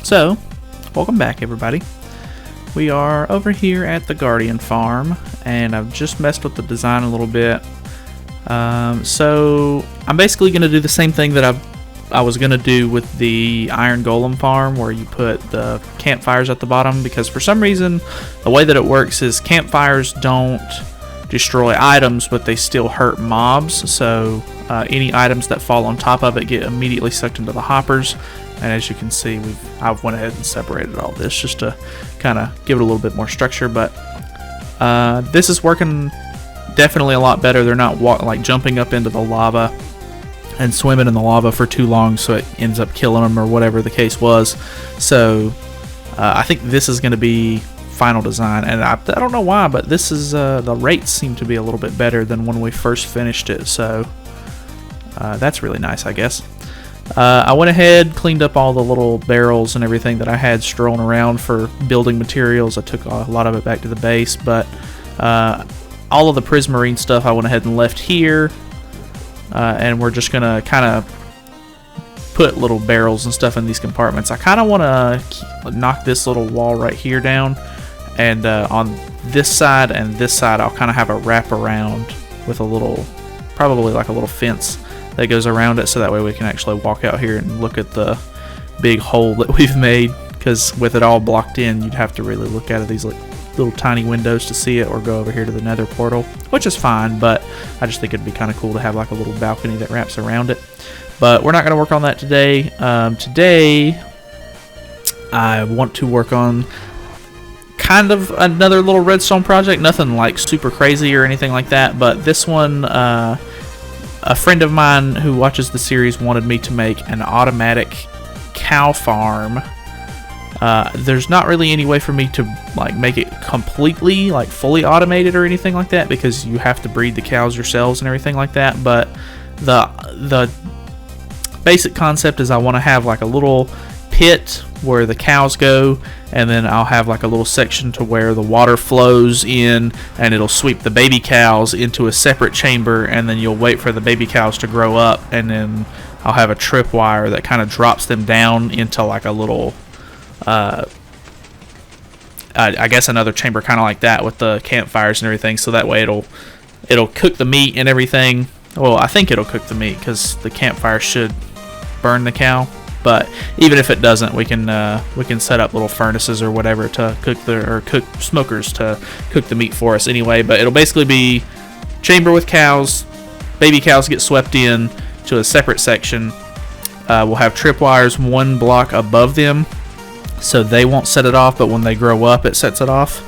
So, welcome back everybody. We are over here at the Guardian farm, and I've just messed with the design a little bit. So I'm basically going to do the same thing that I was going to do with the Iron Golem farm, where you put the campfires at the bottom, because for some reason the way that it works is campfires don't destroy items, but they still hurt mobs. So any items that fall on top of it get immediately sucked into the hoppers. And as you can see, I've went ahead and separated all this just to kind of give it a little bit more structure. But this is working definitely a lot better. They're not like jumping up into the lava and swimming in the lava for too long, so it ends up killing them or whatever the case was. So I think this is going to be final design, and I don't know why, but this is the rates seem to be a little bit better than when we first finished it. So that's really nice, I guess. I went ahead, cleaned up all the little barrels and everything that I had strolling around for building materials. I took a lot of it back to the base, but all of the prismarine stuff I went ahead and left here, and we're just gonna kind of put little barrels and stuff in these compartments. I kind of want to knock this little wall right here down, and on this side and this side I'll kind of have a wrap around with a little, probably like a little fence that goes around it, so that way we can actually walk out here and look at the big hole that we've made, because with it all blocked in, you'd have to really look out of these little tiny windows to see it, or go over here to the Nether portal, which is fine, but I just think it'd be kind of cool to have like a little balcony that wraps around it. But we're not going to work on that today. Today I want to work on kind of another little redstone project, nothing like super crazy or anything like that, but this one, a friend of mine who watches the series wanted me to make an automatic cow farm. There's not really any way for me to like make it completely like fully automated or anything like that, because you have to breed the cows yourselves and everything like that. But the basic concept is I want to have like a little pit where the cows go, and then I'll have like a little section to where the water flows in, and it'll sweep the baby cows into a separate chamber, and then you'll wait for the baby cows to grow up, and then I'll have a tripwire that kind of drops them down into like a little I guess another chamber kind of like that with the campfires and everything, so that way it'll cook the meat and everything. Well, I think it'll cook the meat because the campfire should burn the cow. But even if it doesn't, we can set up little furnaces or whatever to cook smokers to cook the meat for us anyway. But it'll basically be chamber with cows. Baby cows get swept in to a separate section. We'll have tripwires one block above them, so they won't set it off. But when they grow up, it sets it off.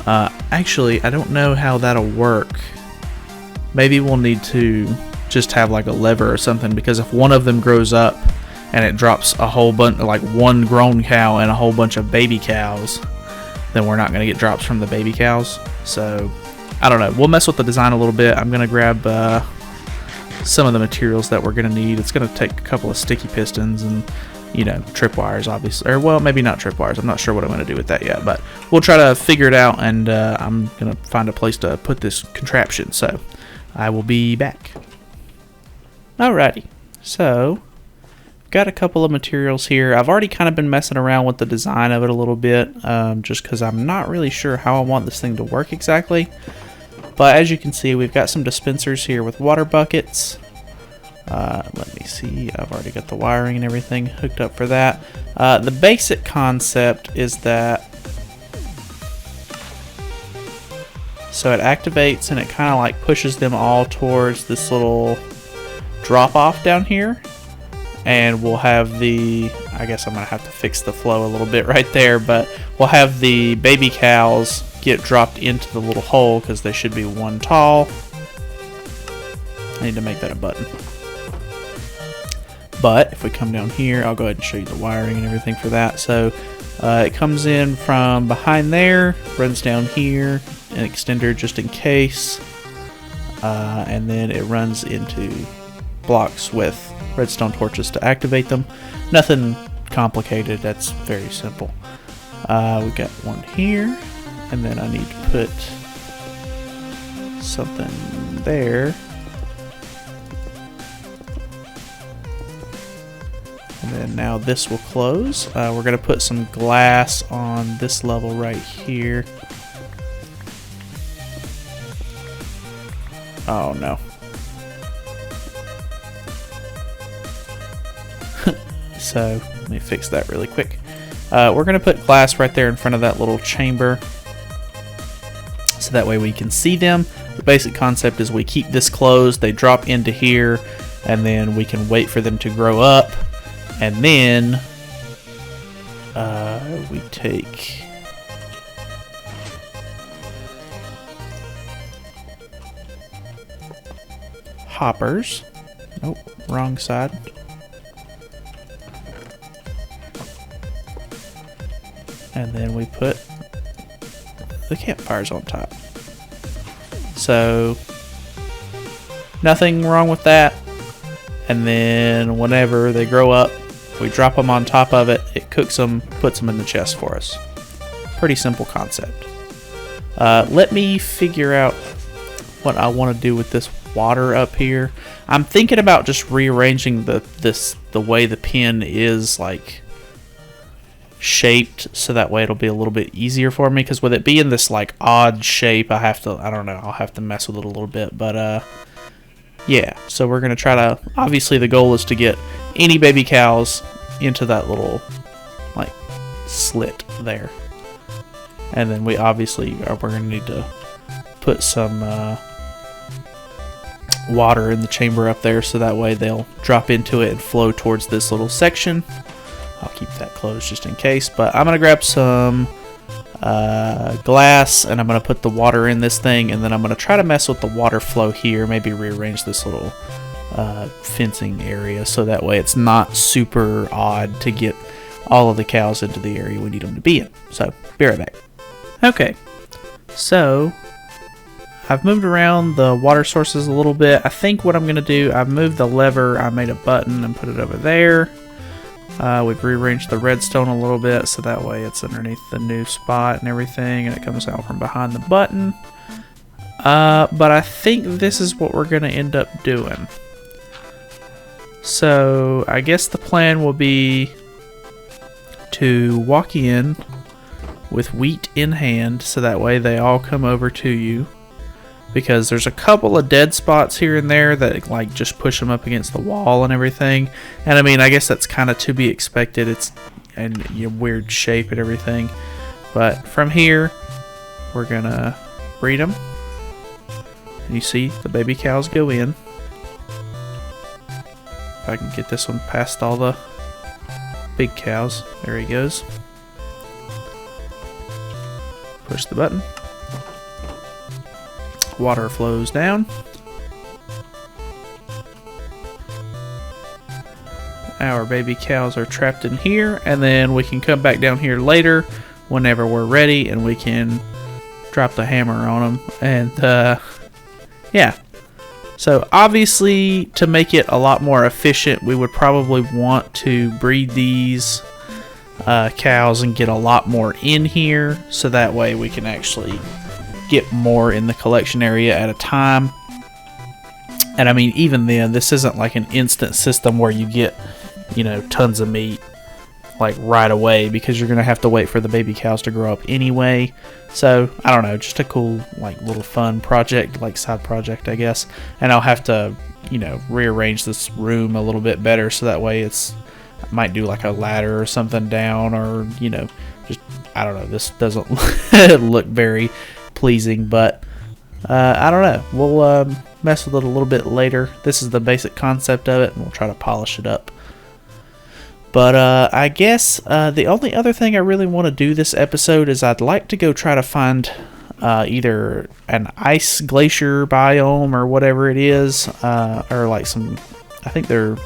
Actually, I don't know how that'll work. Maybe we'll need to just have like a lever or something, because if one of them grows up and it drops a whole bunch, like one grown cow and a whole bunch of baby cows, then we're not going to get drops from the baby cows. So I don't know, we'll mess with the design a little bit. I'm going to grab some of the materials that we're going to need. It's going to take a couple of sticky pistons and, you know, tripwires obviously, or well, maybe not tripwires. I'm not sure what I'm going to do with that yet, but we'll try to figure it out, and I'm going to find a place to put this contraption. So I will be back. Alrighty, so got a couple of materials here. I've already kind of been messing around with the design of it a little bit, just because I'm not really sure how I want this thing to work exactly. But as you can see, we've got some dispensers here with water buckets. Let me see, I've already got the wiring and everything hooked up for that. The basic concept is that, so it activates and it kind of like pushes them all towards this little drop off down here. And we'll have the, I guess I'm going to have to fix the flow a little bit right there, but we'll have the baby cows get dropped into the little hole, because they should be one tall. I need to make that a button. But if we come down here, I'll go ahead and show you the wiring and everything for that. So it comes in from behind there, runs down here, an extender just in case, and then it runs into blocks with redstone torches to activate them. Nothing complicated, that's very simple. We got one here, and then I need to put something there. And then now this will close. We're going to put some glass on this level right here. Oh no. So let me fix that really quick. We're going to put glass right there in front of that little chamber, so that way we can see them. The basic concept is we keep this closed, they drop into here, and then we can wait for them to grow up, and then we take hoppers. Nope, wrong side. And then we put the campfires on top. So nothing wrong with that. And then whenever they grow up, we drop them on top of it. It cooks them, puts them in the chest for us. Pretty simple concept. Let me figure out what I want to do with this water up here. I'm thinking about just rearranging the way the pin is like shaped, so that way it'll be a little bit easier for me, because with it being this like odd shape, I don't know, I'll have to mess with it a little bit, but yeah, so we're gonna try to, obviously the goal is to get any baby cows into that little like slit there, and then we obviously we're gonna need to put some water in the chamber up there, so that way they'll drop into it and flow towards this little section. I'll keep that closed just in case, but I'm going to grab some glass, and I'm going to put the water in this thing, and then I'm going to try to mess with the water flow here, maybe rearrange this little fencing area, so that way it's not super odd to get all of the cows into the area we need them to be in. So, be right back. Okay, so I've moved around the water sources a little bit. I think what I'm going to do, I've moved the lever, I made a button and put it over there. We've rearranged the redstone a little bit, so that way it's underneath the new spot and everything, and it comes out from behind the button. But I think this is what we're going to end up doing. So I guess the plan will be to walk in with wheat in hand, so that way they all come over to you. Because there's a couple of dead spots here and there that like just push them up against the wall and everything. And I mean, I guess that's kind of to be expected. It's in weird shape and everything. But from here, we're gonna breed them. And you see the baby cows go in. If I can get this one past all the big cows. There he goes. Push the button. Water flows down. Our baby cows are trapped in here, and then we can come back down here later whenever we're ready, and we can drop the hammer on them. And yeah, so obviously to make it a lot more efficient, we would probably want to breed these cows and get a lot more in here, so that way we can actually get more in the collection area at a time. And I mean, even then, this isn't like an instant system where you get, you know, tons of meat like right away, because you're gonna have to wait for the baby cows to grow up anyway. So I don't know, just a cool like little fun project, like side project, I guess. And I'll have to, you know, rearrange this room a little bit better, so that way I might do like a ladder or something down, or you know, just I don't know, this doesn't look very pleasing, but I don't know, we'll mess with it a little bit later. This is the basic concept of it, and we'll try to polish it up. But I guess the only other thing I really want to do this episode is I'd like to go try to find either an ice glacier biome or whatever it is, or like some, I think there's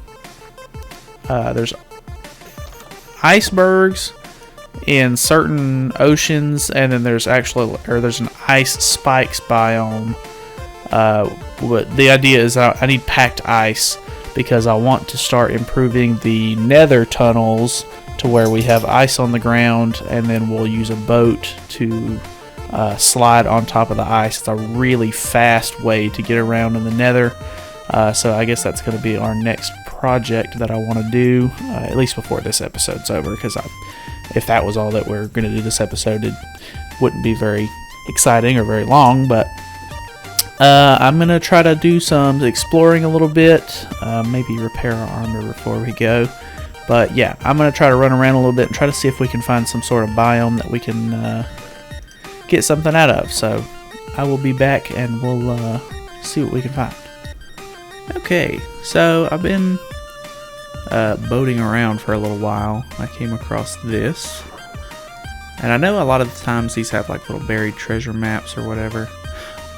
icebergs in certain oceans, and then there's an ice spikes biome. But the idea is I need packed ice, because I want to start improving the Nether tunnels to where we have ice on the ground, and then we'll use a boat to slide on top of the ice. It's a really fast way to get around in the Nether. So I guess that's going to be our next project that I want to do, at least before this episode's over, because if that was all that we're going to do this episode, it wouldn't be very exciting or very long, but I'm going to try to do some exploring a little bit, maybe repair our armor before we go. But yeah, I'm going to try to run around a little bit and try to see if we can find some sort of biome that we can get something out of. So I will be back and we'll see what we can find. Okay, so I've been boating around for a little while. I came across this. And I know a lot of the times these have like little buried treasure maps or whatever.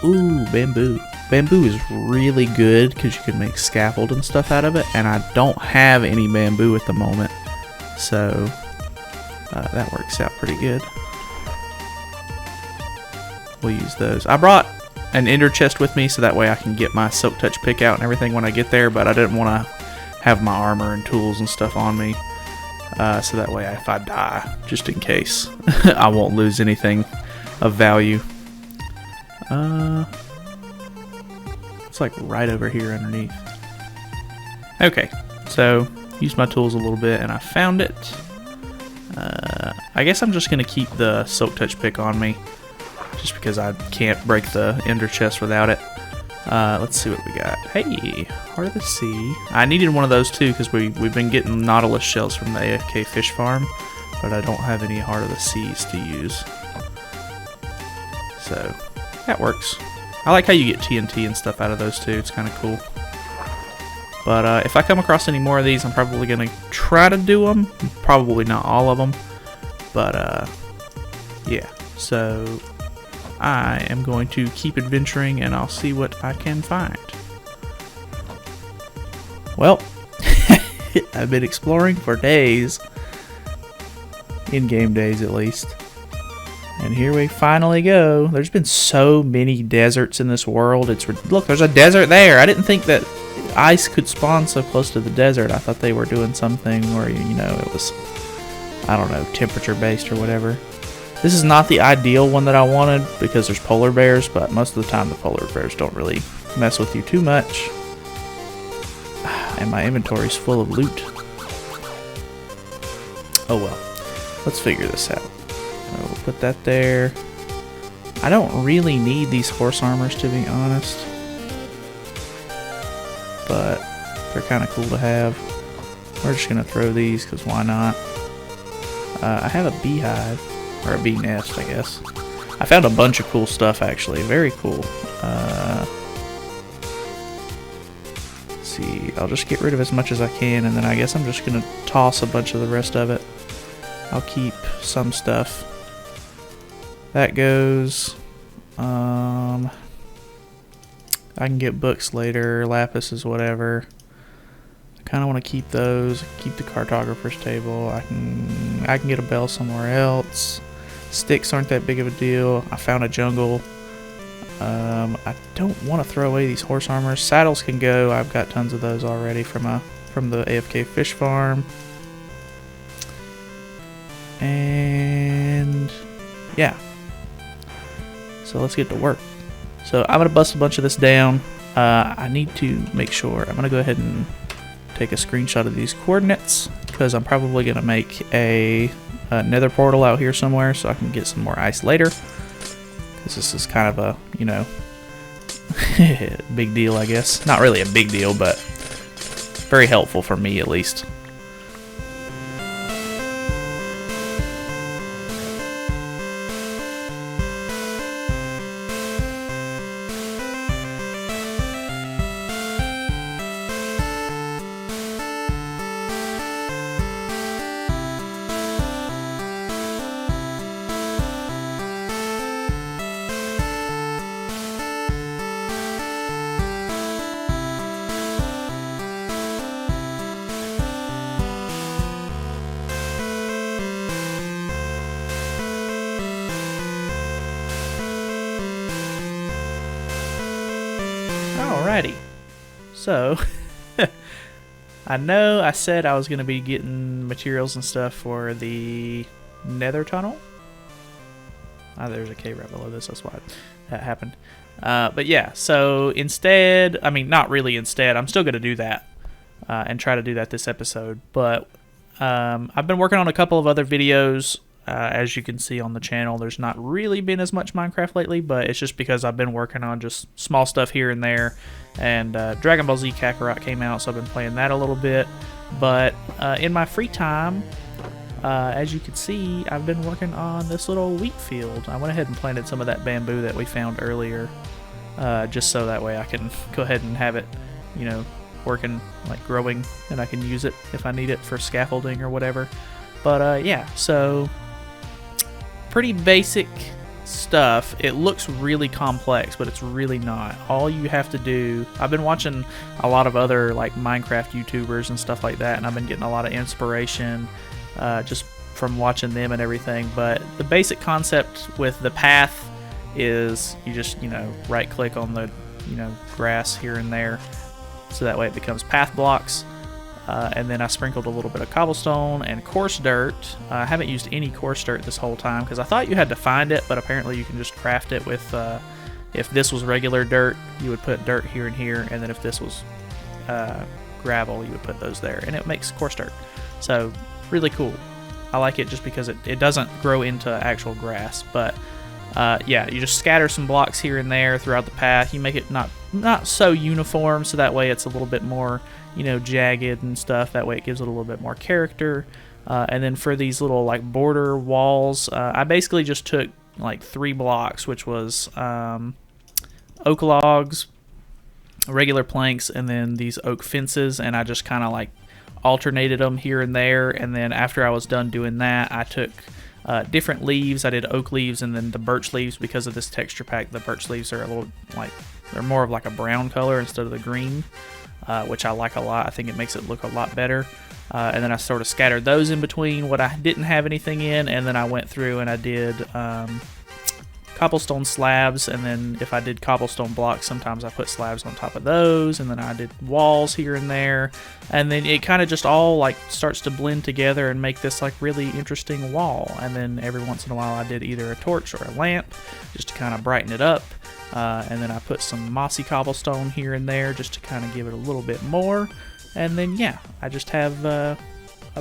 Ooh, bamboo. Bamboo is really good because you can make scaffold and stuff out of it, and I don't have any bamboo at the moment, so that works out pretty good. We'll use those. I brought an ender chest with me so that way I can get my silk touch pick out and everything when I get there, but I didn't want to have my armor and tools and stuff on me, so that way if I die, just in case, I won't lose anything of value. It's like right over here underneath. Okay, so used my tools a little bit and I found it. I guess I'm just gonna keep the silk touch pick on me, just because I can't break the ender chest without it. Let's see what we got. Hey, Heart of the Sea. I needed one of those too because we've been getting nautilus shells from the AFK fish farm, but I don't have any Heart of the Seas to use. So that works. I like how you get TNT and stuff out of those too. It's kind of cool. But if I come across any more of these, I'm probably going to try to do them. Probably not all of them. But yeah. So I am going to keep adventuring and I'll see what I can find. Well, I've been exploring for days. In-game days at least. And here we finally go. There's been so many deserts in this world. Look, there's a desert there. I didn't think that ice could spawn so close to the desert. I thought they were doing something where, you know, it was, I don't know, temperature based or whatever. This is not the ideal one that I wanted because there's polar bears, but most of the time the polar bears don't really mess with you too much. And my inventory's full of loot. Oh well. Let's figure this out. We'll put that there. I don't really need these horse armors, to be honest, but they're kind of cool to have. We're just gonna throw these because why not? I have a beehive, or a bee nest, I guess. I found a bunch of cool stuff actually. Very cool. Let's see. I'll just get rid of as much as I can, and then I guess I'm just gonna toss a bunch of the rest of it. I'll keep some stuff. That goes. I can get books later, lapises, whatever. I kind of want to keep those. Keep the cartographer's table. I can get a bell somewhere else. Sticks aren't that big of a deal. I found a jungle. I don't want to throw away these horse armors. Saddles can go. I've got tons of those already from the AFK fish farm. And yeah. So let's get to work. So I'm going to bust a bunch of this down. I need to make sure. I'm going to go ahead and take a screenshot of these coordinates because I'm probably going to make a nether portal out here somewhere so I can get some more ice later. Because this is kind of a, you know, big deal, I guess. Not really a big deal, but very helpful for me at least. Alrighty, so I know I said I was going to be getting materials and stuff for the Nether tunnel. There's a cave right below this, that's why that happened. But yeah, so instead, I mean, not really instead, I'm still going to do that. and try to do that this episode. But I've been working on a couple of other videos. As you can see on the channel, there's not really been as much Minecraft lately, but it's just because I've been working on just small stuff here and there. And Dragon Ball Z Kakarot came out, so I've been playing that a little bit. But in my free time, as you can see, I've been working on this little wheat field. I went ahead and planted some of that bamboo that we found earlier, just so that way I can go ahead and have it, you know, working, like growing, and I can use it if I need it for scaffolding or whatever. But yeah, so pretty basic stuff. It looks really complex, but it's really not. All you have to do, I've been watching a lot of other like Minecraft YouTubers and stuff like that, and I've been getting a lot of inspiration just from watching them and everything. But the basic concept with the path is you just, you know, right click on the, you know, grass here and there, so that way it becomes path blocks. And then I sprinkled a little bit of cobblestone and coarse dirt. I haven't used any coarse dirt this whole time because I thought you had to find it, but apparently you can just craft it with, if this was regular dirt, you would put dirt here and here, and then if this was gravel, you would put those there, and it makes coarse dirt. So really cool. I like it just because it doesn't grow into actual grass, but yeah, you just scatter some blocks here and there throughout the path. You make it not so uniform, so that way it's a little bit more, you know, jagged and stuff. That way it gives it a little bit more character. And then for these little like border walls, I basically just took like 3 blocks, which was oak logs, regular planks, and then these oak fences, and I just kind of like alternated them here and there. And then after I was done doing that, I took different leaves. I did oak leaves and then the birch leaves. Because of this texture pack, the birch leaves are a little like, they're more of like a brown color instead of the green, which I like a lot. I think it makes it look a lot better. And then I sort of scattered those in between what I didn't have anything in, and then I went through and I did cobblestone slabs, and then if I did cobblestone blocks, sometimes I put slabs on top of those, and then I did walls here and there, and then it kind of just all like starts to blend together and make this like really interesting wall. And then every once in a while I did either a torch or a lamp just to kind of brighten it up. And then I put some mossy cobblestone here and there just to kind of give it a little bit more. And then yeah, I just have a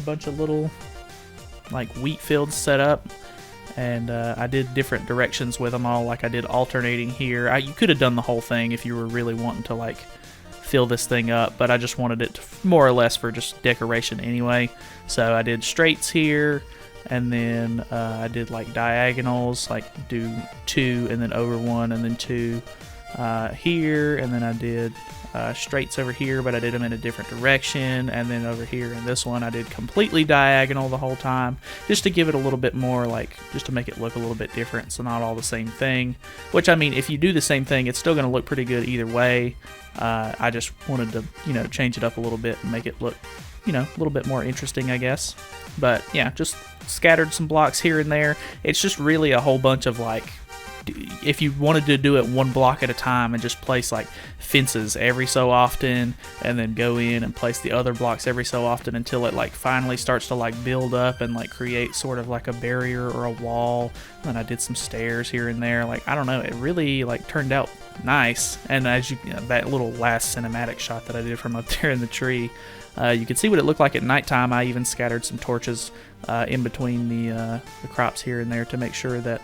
bunch of little like wheat fields set up, and I did different directions with them all. Like I did alternating here. You could have done the whole thing if you were really wanting to like fill this thing up, but I just wanted it to more or less for just decoration anyway. So I did straights here, and then I did like diagonals, like do 2 and then over 1 and then 2 here, and then I did straights over here, but I did them in a different direction. And then over here in this one I did completely diagonal the whole time, just to give it a little bit more, like just to make it look a little bit different, so not all the same thing. Which, I mean, if you do the same thing, it's still going to look pretty good either way. I just wanted to, you know, change it up a little bit and make it look, you know, a little bit more interesting, I guess. But yeah, just scattered some blocks here and there. It's just really a whole bunch of like, if you wanted to do it 1 block at a time and just place like fences every so often, and then go in and place the other blocks every so often until it like finally starts to like build up and like create sort of like a barrier or a wall. And I did some stairs here and there. Like, I don't know, it really like turned out nice. And as you know, that little last cinematic shot that I did from up there in the tree, you can see what it looked like at nighttime. I even scattered some torches in between the crops here and there to make sure that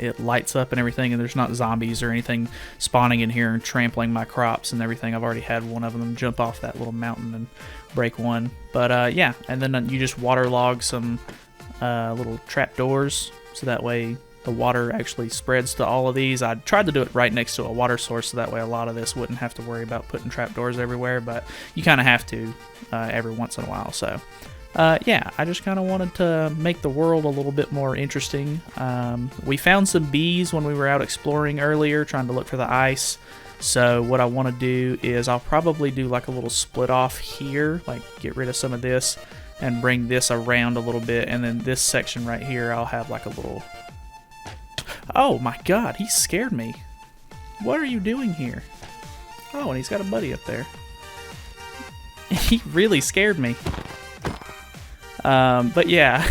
it lights up and everything, and there's not zombies or anything spawning in here and trampling my crops and everything. I've already had one of them jump off that little mountain and break one. But yeah, and then you just waterlog some little trapdoors, so that way the water actually spreads to all of these. I tried to do it right next to a water source, so that way a lot of this wouldn't have to worry about putting trapdoors everywhere, but you kind of have to every once in a while. So yeah, I just kind of wanted to make the world a little bit more interesting. We found some bees when we were out exploring earlier, trying to look for the ice. So what I want to do is I'll probably do like a little split off here, like get rid of some of this and bring this around a little bit. And then this section right here, I'll have like a little... Oh my god, he scared me. What are you doing here? Oh, and he's got a buddy up there. He really scared me. But yeah,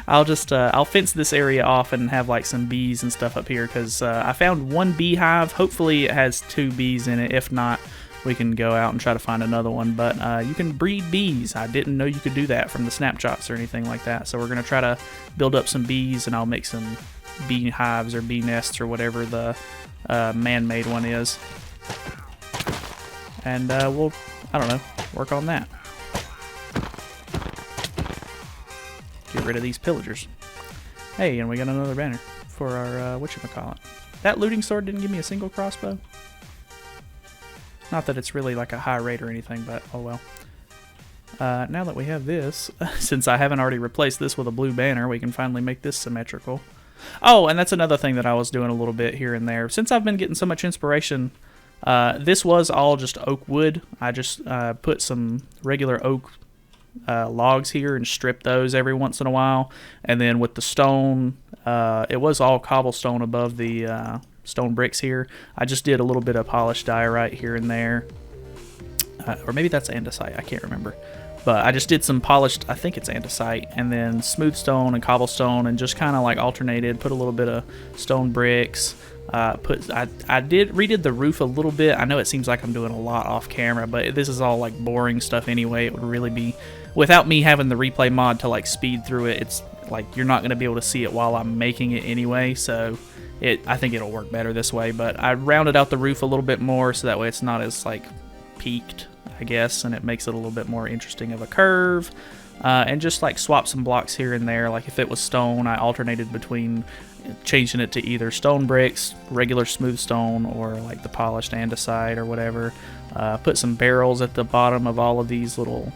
I'll fence this area off and have like some bees and stuff up here, because I found 1 beehive. Hopefully it has 2 bees in it. If not, we can go out and try to find another one. But you can breed bees. I didn't know you could do that from the snapshots or anything like that. So we're going to try to build up some bees, and I'll make some bee hives or bee nests or whatever the man-made one is. And we'll, I don't know, work on that. Get rid of these pillagers. Hey, and we got another banner for our, whatchamacallit. That looting sword didn't give me a single crossbow. Not that it's really like a high rate or anything, but oh well. Now that we have this, since I haven't already replaced this with a blue banner, we can finally make this symmetrical. Oh, and that's another thing that I was doing a little bit here and there. Since I've been getting so much inspiration, this was all just oak wood. I just put some regular oak logs here and strip those every once in a while. And then with the stone, it was all cobblestone above the stone bricks here. I just did a little bit of polished diorite here and there. Or maybe that's andesite, I can't remember. But I just did some polished, I think it's andesite, and then smooth stone and cobblestone, and just kind of like alternated, put a little bit of stone bricks. I redid the roof a little bit. I know it seems like I'm doing a lot off camera, but this is all like boring stuff anyway. It would really be, without me having the replay mod to like speed through it, it's like you're not going to be able to see it while I'm making it anyway, so I think it'll work better this way. But I rounded out the roof a little bit more so that way it's not as like peaked, I guess, and it makes it a little bit more interesting of a curve. And just like swap some blocks here and there. Like if it was stone, I alternated between changing it to either stone bricks, regular smooth stone, or like the polished andesite or whatever. Put some barrels at the bottom of all of these little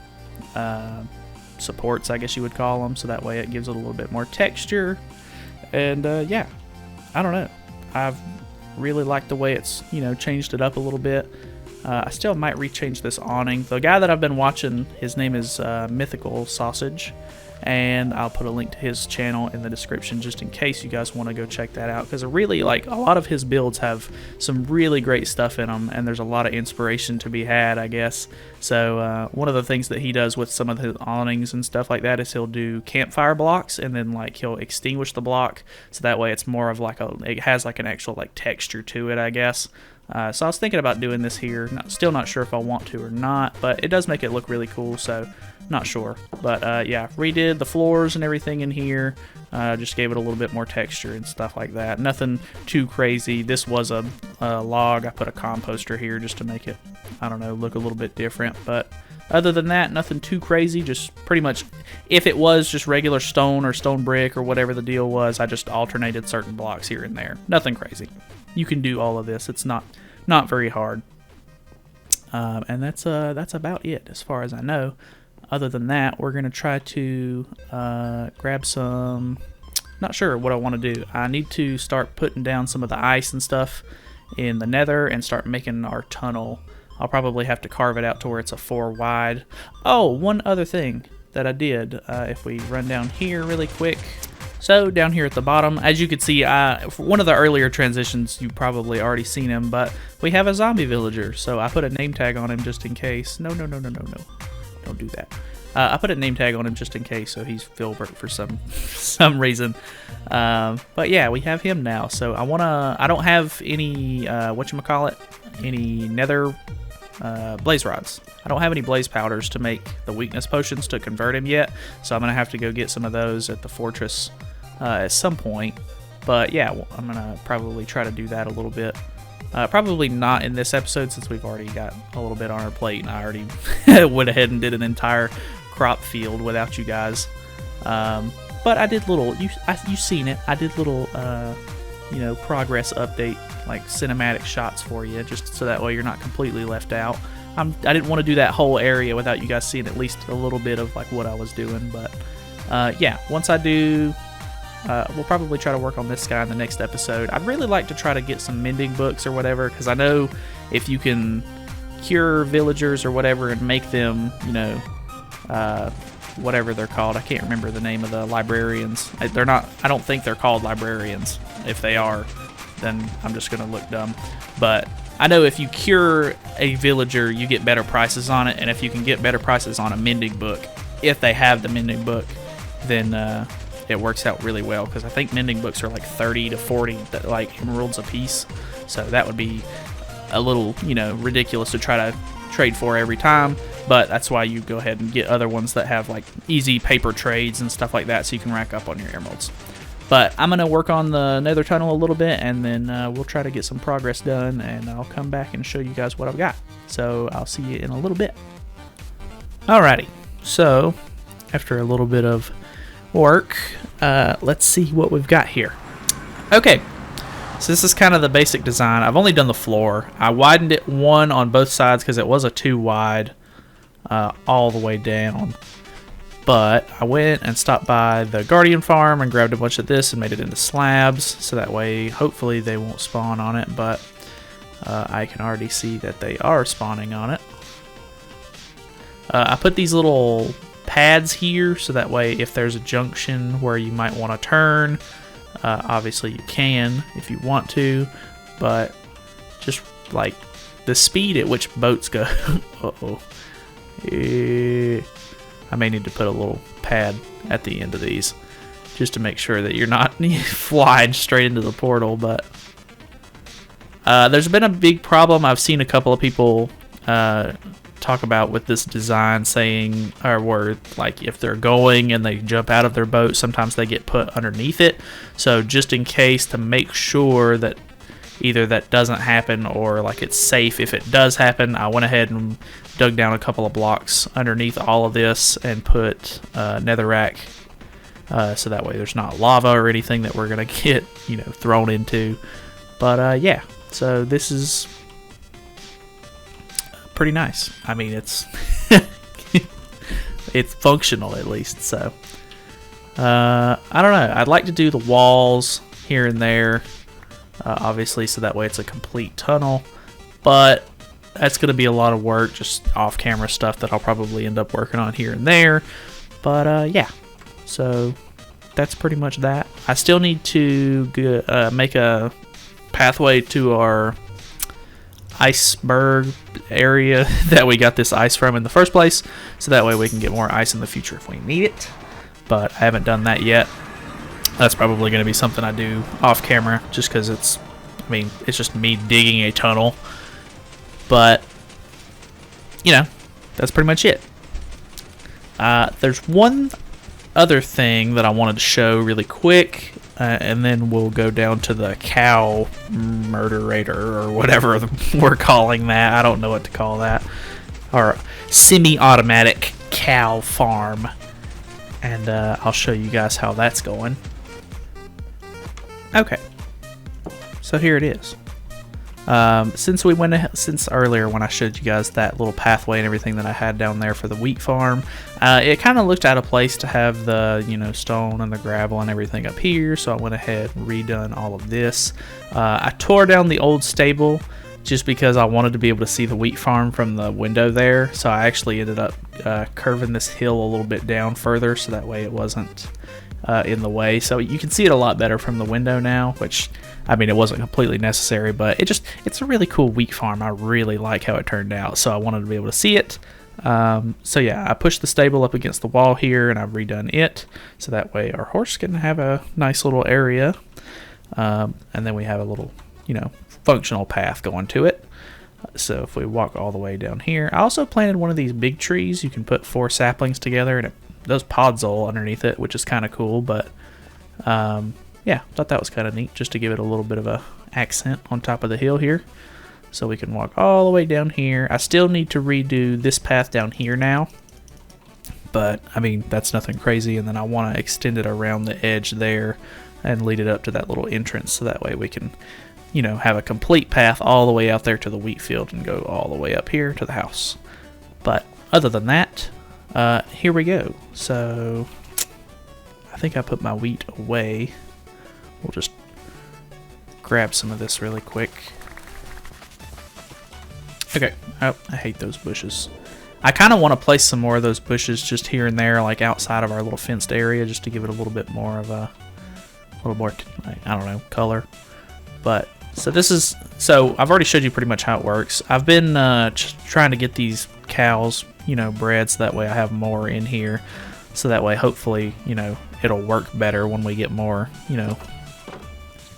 supports, I guess you would call them, so that way it gives it a little bit more texture. And yeah, I don't know, I've really liked the way it's, you know, changed it up a little bit. I still might rechange this awning. The guy that I've been watching, his name is Mythical Sausage, and I'll put a link to his channel in the description just in case you guys want to go check that out, because really, like, a lot of his builds have some really great stuff in them, and there's a lot of inspiration to be had, I guess. So one of the things that he does with some of his awnings and stuff like that is he'll do campfire blocks, and then like he'll extinguish the block, so that way it's more of like it has like an actual like texture to it, I guess. So I was thinking about doing this here. Still not sure if I want to or not, but it does make it look really cool, so not sure. But yeah, redid the floors and everything in here. Just gave it a little bit more texture and stuff like that. Nothing too crazy. This was a log. I put a composter here just to make it, I don't know, look a little bit different. But other than that, nothing too crazy. Just pretty much, if it was just regular stone or stone brick or whatever the deal was, I just alternated certain blocks here and there. Nothing crazy. You can do all of this. It's not very hard. And that's about it as far as I know. Other than that, we're going to try to grab some... Not sure what I want to do. I need to start putting down some of the ice and stuff in the Nether and start making our tunnel. I'll probably have to carve it out to where it's a 4 wide. Oh, one other thing that I did. If we run down here really quick... So down here at the bottom, as you can see, for one of the earlier transitions, you've probably already seen him, but we have a zombie villager. So I put a name tag on him just in case. No. Don't do that. I put a name tag on him just in case, so he's Filbert for some reason. But yeah, we have him now. So I don't have any, any nether blaze rods. I don't have any blaze powders to make the weakness potions to convert him yet, so I'm gonna have to go get some of those at the fortress at some point. But yeah, I'm gonna probably try to do that a little bit. Probably not in this episode, since we've already got a little bit on our plate, and I already went ahead and did an entire crop field without you guys. But I did little, you've seen it, I did little progress update, like cinematic shots for you, just so that way you're not completely left out. I didn't want to do that whole area without you guys seeing at least a little bit of like what I was doing. But yeah, once I do, we'll probably try to work on this guy in the next episode. I'd really like to try to get some mending books or whatever, because I know if you can cure villagers or whatever and make them, whatever they're called. I can't remember the name of the librarians. They're not, I don't think they're called librarians. If they are, then I'm just going to look dumb. But I know if you cure a villager, you get better prices on it. And if you can get better prices on a mending book, if they have the mending book, then it works out really well. Because I think mending books are like 30 to 40 like emeralds a piece. So that would be a little, you know, ridiculous to try to trade for every time, but that's why you go ahead and get other ones that have like easy paper trades and stuff like that, so you can rack up on your emeralds. But I'm gonna work on the Nether tunnel a little bit, and then we'll try to get some progress done, and I'll come back and show you guys what I've got. So I'll see you in a little bit. Alrighty, so after a little bit of work, let's see what we've got here. Okay, so this is kind of the basic design. I've only done the floor. I widened it 1 on both sides because it was a 2 wide all the way down. But I went and stopped by the Guardian farm and grabbed a bunch of this and made it into slabs, so that way hopefully they won't spawn on it, but I can already see that they are spawning on it. I put these little pads here so that way if there's a junction where you might want to turn, obviously you can if you want to, but just like the speed at which boats go. Uh-oh. I may need to put a little pad at the end of these just to make sure that you're not flying straight into the portal. But there's been a big problem I've seen a couple of people talk about with this design, saying, or where like if they're going and they jump out of their boat, sometimes they get put underneath it. So just in case, to make sure that either that doesn't happen or like it's safe if it does happen, I went ahead and dug down a couple of blocks underneath all of this and put netherrack, so that way there's not lava or anything that we're gonna get, you know, thrown into. But yeah, so this is pretty nice. I mean, it's it's functional at least. So I don't know, I'd like to do the walls here and there, obviously, so that way it's a complete tunnel, but that's going to be a lot of work, just off-camera stuff that I'll probably end up working on here and there. But yeah, so that's pretty much that. I still need to make a pathway to our iceberg area that we got this ice from in the first place, so that way we can get more ice in the future if we need it. But I haven't done that yet. That's probably going to be something I do off camera, just because it's, I mean, it's just me digging a tunnel. But, you know, that's pretty much it. There's one other thing that I wanted to show really quick, and then we'll go down to the cow murderator, or whatever we're calling that. I don't know what to call that. Or semi-automatic cow farm. And I'll show you guys how that's going. Okay, so here it is. Since earlier when I showed you guys that little pathway and everything that I had down there for the wheat farm, it kind of looked out of place to have the, you know, stone and the gravel and everything up here, so I went ahead and redone all of this. I tore down the old stable just because I wanted to be able to see the wheat farm from the window there, so I actually ended up curving this hill a little bit down further, so that way it wasn't in the way. So you can see it a lot better from the window now, which, I mean, it wasn't completely necessary, but it's a really cool wheat farm. I really like how it turned out, so I wanted to be able to see it. So yeah, I pushed the stable up against the wall here, and I've redone it, so that way our horse can have a nice little area, and then we have a little, you know, functional path going to it. So if we walk all the way down here, I also planted one of these big trees. You can put 4 saplings together, and it does podzol underneath it, which is kind of cool. But yeah, thought that was kind of neat, just to give it a little bit of a accent on top of the hill here. So we can walk all the way down here. I still need to redo this path down here now, but I mean, that's nothing crazy. And then I want to extend it around the edge there and lead it up to that little entrance, so that way we can, you know, have a complete path all the way out there to the wheat field and go all the way up here to the house. But other than that, here we go. So I think I put my wheat away. We'll just grab some of this really quick. Okay. Oh, I hate those bushes. I kind of want to place some more of those bushes just here and there, like outside of our little fenced area, just to give it a little bit more of a little more, I don't know, color. But so this is, so I've already showed you pretty much how it works. I've been trying to get these cows, you know, bred, so that way I have more in here, so that way hopefully, you know, it'll work better when we get more, you know,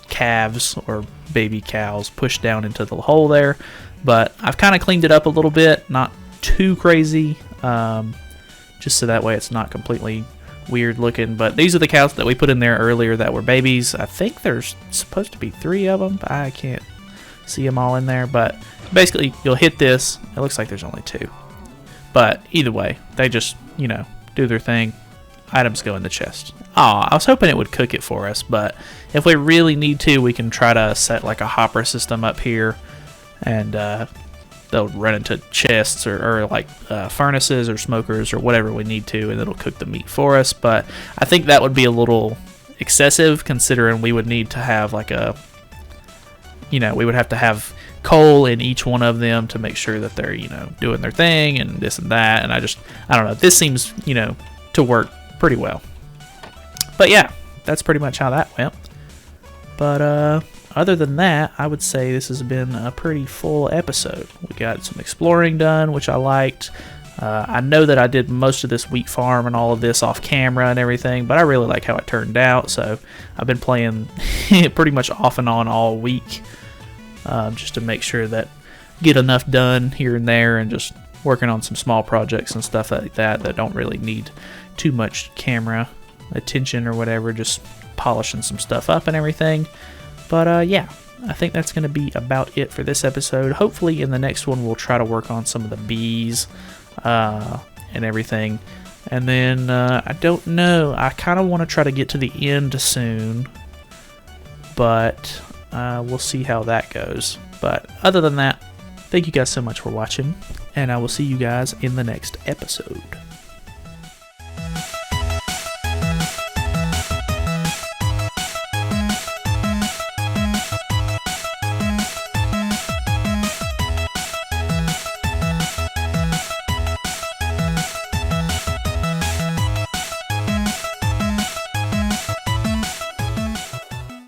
calves or baby cows pushed down into the hole there. But I've kind of cleaned it up a little bit, not too crazy, just so that way it's not completely weird looking. But these are the cows that we put in there earlier that were babies. I think there's supposed to be 3 of them. I can't see them all in there, but basically you'll hit this. It looks like there's only 2, but either way, they just, you know, do their thing. Items go in the chest. I was hoping it would cook it for us, but if we really need to, we can try to set like a hopper system up here, and they'll run into chests or like furnaces or smokers or whatever we need to, and it'll cook the meat for us. But I think that would be a little excessive, considering we would need to have like a, you know, we would have to have coal in each one of them to make sure that they're, you know, doing their thing and this and that. And I don't know, this seems, you know, to work pretty well. But yeah, that's pretty much how that went. But other than that, I would say this has been a pretty full episode. We got some exploring done, which I liked. I know that I did most of this wheat farm and all of this off camera and everything, but I really like how it turned out. So I've been playing pretty much off and on all week, just to make sure that get enough done here and there, and just working on some small projects and stuff like that don't really need too much camera attention or whatever, just polishing some stuff up and everything. But yeah, I think that's going to be about it for this episode. Hopefully in the next one we'll try to work on some of the bees and everything. And then I don't know, I kind of want to try to get to the end soon, but we'll see how that goes. But other than that, thank you guys so much for watching, and I will see you guys in the next episode.